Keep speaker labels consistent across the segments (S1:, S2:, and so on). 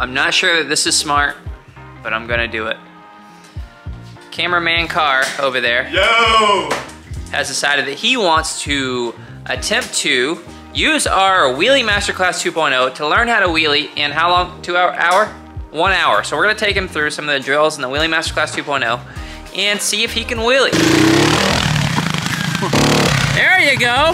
S1: I'm not sure that this is smart, but I'm gonna do it. Cameraman Car over there has decided that he wants to attempt to use our Wheelie Masterclass 2.0 to learn how to wheelie in how long? 1 hour. So we're gonna take him through some of the drills in the Wheelie Masterclass 2.0 and see if he can wheelie. There you go.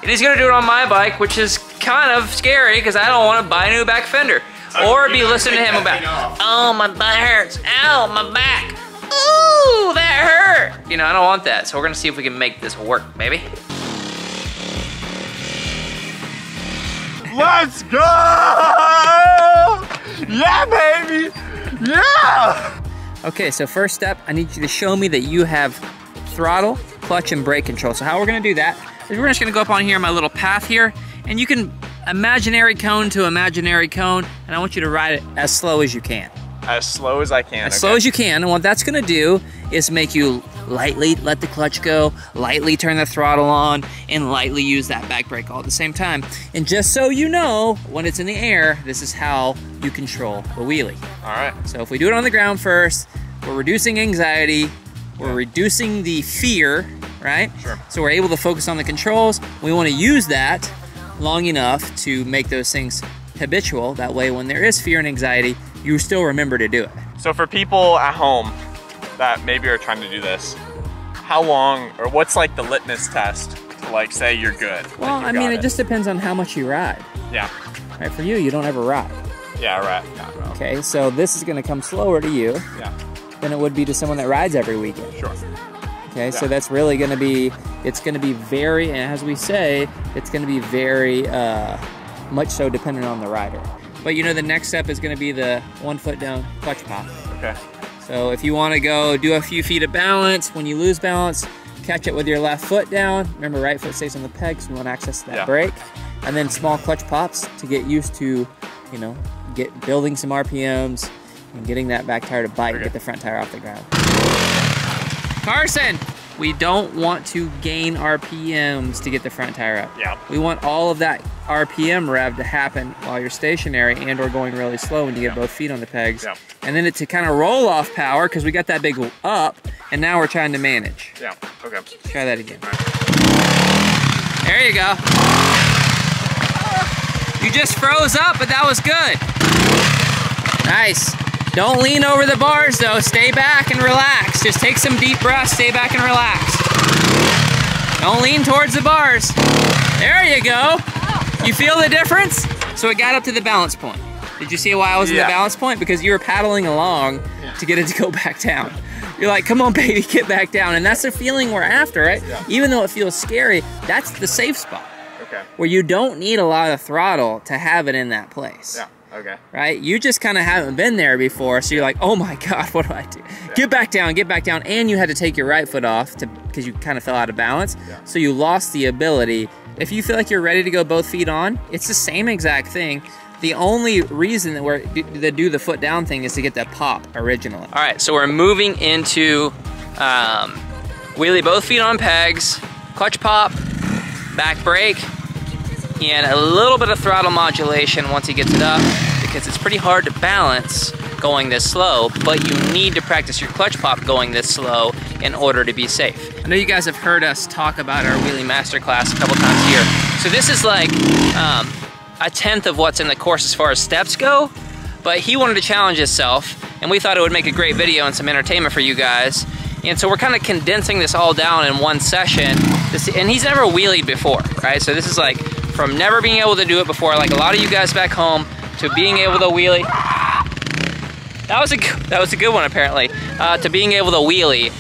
S1: And he's gonna do it on my bike, which is kind of scary because I don't want to buy a new back fender or be listening to him about, oh, my butt hurts, ow, my back, ooh, that hurt. You know, I don't want that. So we're gonna see if we can make this work, baby.
S2: Let's go! Yeah, baby! Yeah!
S1: Okay, so first step, I need you to show me that you have throttle, clutch, and brake control. So how we're gonna do that is we're just gonna go up on here, my little path here, and you can imaginary cone to imaginary cone, and I want you to ride it as slow as you can.
S2: As slow as I can.
S1: As slow as you can, and what that's gonna do is make you lightly let the clutch go, lightly turn the throttle on, and lightly use that back brake all at the same time. And just so you know, when it's in the air, this is how you control the wheelie.
S2: All right.
S1: So if we do it on the ground first, we're reducing anxiety, we're reducing the fear, right?
S2: Sure.
S1: So we're able to focus on the controls. We want to use that long enough to make those things habitual. That way, when there is fear and anxiety, you still remember to do it.
S2: So for people at home that maybe are trying to do this, how long, or what's like the litmus test to like say you're good?
S1: Well,
S2: like
S1: I mean, it just depends on how much you ride.
S2: Yeah.
S1: Right, for you don't ever ride.
S2: Yeah, right. Yeah, no.
S1: Okay, so this is gonna come slower to you than it would be to someone that rides every weekend.
S2: Sure.
S1: Okay, so that's really gonna be, it's gonna be very, and as we say, it's gonna be very much so dependent on the rider. But you know, the next step is gonna be the 1 foot down clutch pop.
S2: Okay.
S1: So if you wanna go do a few feet of balance, when you lose balance, catch it with your left foot down. Remember, right foot stays on the peg, so you want access to that brake. And then small clutch pops to get used to, you know, building some RPMs and getting that back tire to bite and get the front tire off the ground. Carson, we don't want to gain RPMs to get the front tire up.
S2: Yeah.
S1: We want all of that RPM rev to happen while you're stationary and or going really slow when you get both feet on the pegs.
S2: Yeah.
S1: And then to kind of roll off power, because we got that big up, and now we're trying to manage.
S2: Yeah, okay.
S1: Try that again. There you go. You just froze up, but that was good. Nice. Don't lean over the bars though. Stay back and relax. Just take some deep breaths, stay back and relax. Don't lean towards the bars. There you go. You feel the difference? So it got up to the balance point. Did you see why I was in the balance point? Because you were paddling along to get it to go back down. You're like, come on baby, get back down. And that's the feeling we're after, right? Yeah. Even though it feels scary, that's the safe spot.
S2: Okay.
S1: Where you don't need a lot of throttle to have it in that place.
S2: Yeah. Okay.
S1: Right? You just kind of haven't been there before, so you're like, oh my God, what do I do? Yeah. Get back down, and you had to take your right foot off because you kind of fell out of balance, so you lost the ability. If you feel like you're ready to go both feet on, it's the same exact thing. The only reason that they do the foot down thing is to get that pop originally. All right, so we're moving into wheelie both feet on pegs, clutch pop, back brake, and a little bit of throttle modulation once he gets it up, because it's pretty hard to balance going this slow, but you need to practice your clutch pop going this slow in order to be safe. I know you guys have heard us talk about our Wheelie Masterclass a couple times here. So this is like a tenth of what's in the course as far as steps go, but he wanted to challenge himself, and we thought it would make a great video and some entertainment for you guys. And so we're kind of condensing this all down in one session. And he's never wheelied before, right? So this is like from never being able to do it before, like a lot of you guys back home, to being able to wheelie. That was a good one apparently. To being able to wheelie.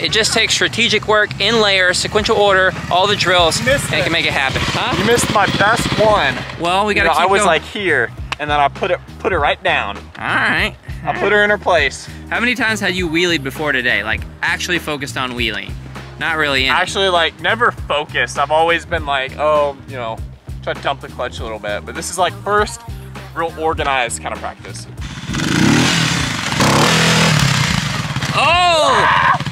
S1: It just takes strategic work in layers, sequential order, all the drills, and it can make it happen. Huh?
S2: You missed my best one.
S1: Well, we gotta keep
S2: I was
S1: going.
S2: like here, and then I put it right down.
S1: All right.
S2: I put her in her place.
S1: How many times had you wheelied before today? Like actually focused on wheeling? Not really in.
S2: Actually, like never focused. I've always been like, oh, you know, try to dump the clutch a little bit. But this is like first real organized kind of practice.
S1: Oh,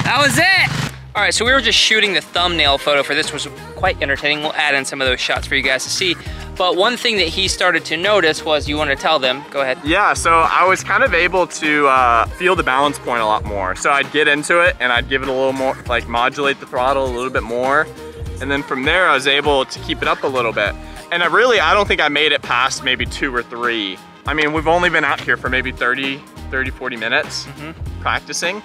S1: that was it. All right, so we were just shooting the thumbnail photo for this, which was quite entertaining. We'll add in some of those shots for you guys to see. But one thing that he started to notice was, you want to tell them, go ahead.
S2: Yeah, so I was kind of able to feel the balance point a lot more. So I'd get into it and I'd give it a little more, like modulate the throttle a little bit more. And then from there, I was able to keep it up a little bit. And I don't think I made it past maybe 2 or 3. I mean, we've only been out here for maybe 30, 40 minutes practicing.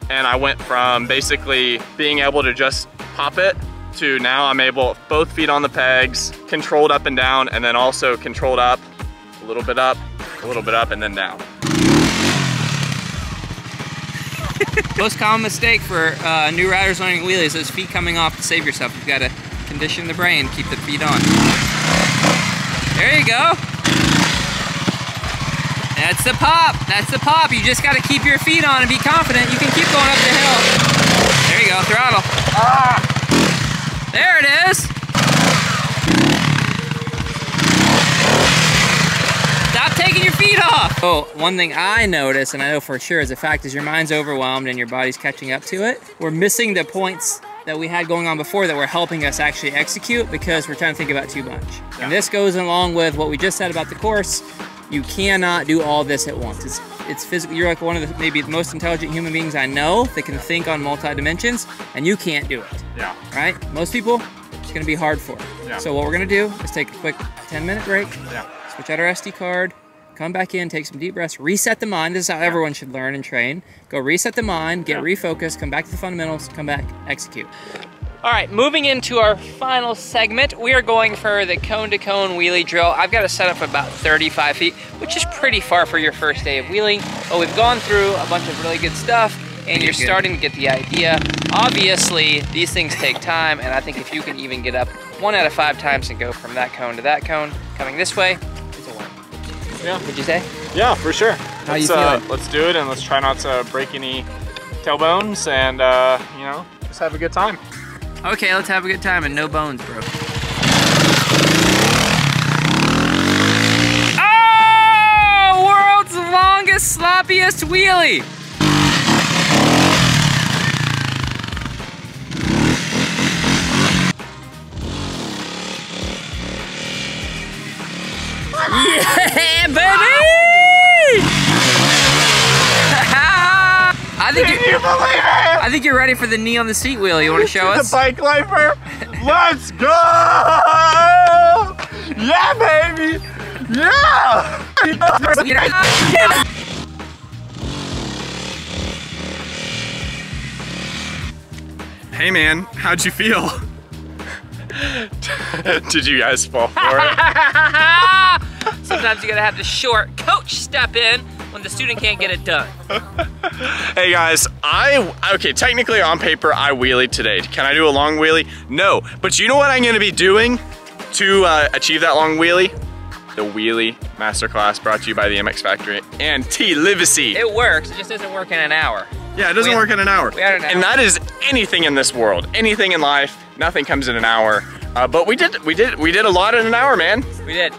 S2: And I went from basically being able to just pop it to now I'm able, both feet on the pegs, controlled up and down, and then also controlled up, a little bit up, and then down.
S1: Most common mistake for new riders learning wheelies is feet coming off to save yourself. You've got to condition the brain, keep the feet on. There you go. That's the pop. That's the pop. You just got to keep your feet on and be confident. You can keep going up the hill. There you go. Throttle. There it is. Stop taking your feet off. Oh, one thing I notice, and I know for sure is a fact, is your mind's overwhelmed and your body's catching up to it. We're missing the points that we had going on before that were helping us actually execute because we're trying to think about too much. Yeah. And this goes along with what we just said about the course. You cannot do all this at once. It's physical. You're like one of the maybe the most intelligent human beings I know that can think on multi-dimensions, and you can't do it.
S2: Yeah.
S1: Right? Most people, it's gonna be hard for.
S2: Yeah.
S1: So what we're gonna do is take a quick 10-minute break.
S2: Yeah.
S1: Switch out our SD card, come back in, take some deep breaths, reset the mind. This is how everyone should learn and train. Go reset the mind, get refocused, come back to the fundamentals, come back, execute. All right, moving into our final segment, we are going for the cone-to-cone wheelie drill. I've got it set up about 35 feet, which is pretty far for your first day of wheeling, but we've gone through a bunch of really good stuff, and you're starting to get the idea. Obviously, these things take time, and I think if you can even get up 1 out of 5 times and go from that cone to that cone, coming this way, it's a win.
S2: Yeah.
S1: Would you say?
S2: Yeah, for sure.
S1: How you feeling?
S2: Let's do it, and let's try not to break any tailbones, and you know, just have a good time.
S1: Okay, let's have a good time and no bones, bro. Oh! World's longest, sloppiest wheelie! Yeah, baby! I think you're ready for the knee on the seat wheel. You want to show us?
S2: The bike lifer? Let's go! Yeah, baby! Yeah! Hey man, how'd you feel? Did you guys fall for it?
S1: Sometimes you gotta have the short coach step in when the student can't get it done.
S2: Hey guys, okay, technically on paper, I wheelied today. Can I do a long wheelie? No, but you know what I'm gonna be doing to achieve that long wheelie? The Wheelie Masterclass brought to you by the MX Factory and Tyler Livesay.
S1: It works, it just doesn't work in an hour.
S2: Yeah, it doesn't work in an hour.
S1: We had an hour.
S2: And that is anything in this world, anything in life, nothing comes in an hour. But we did a lot in an hour, man.
S1: We did.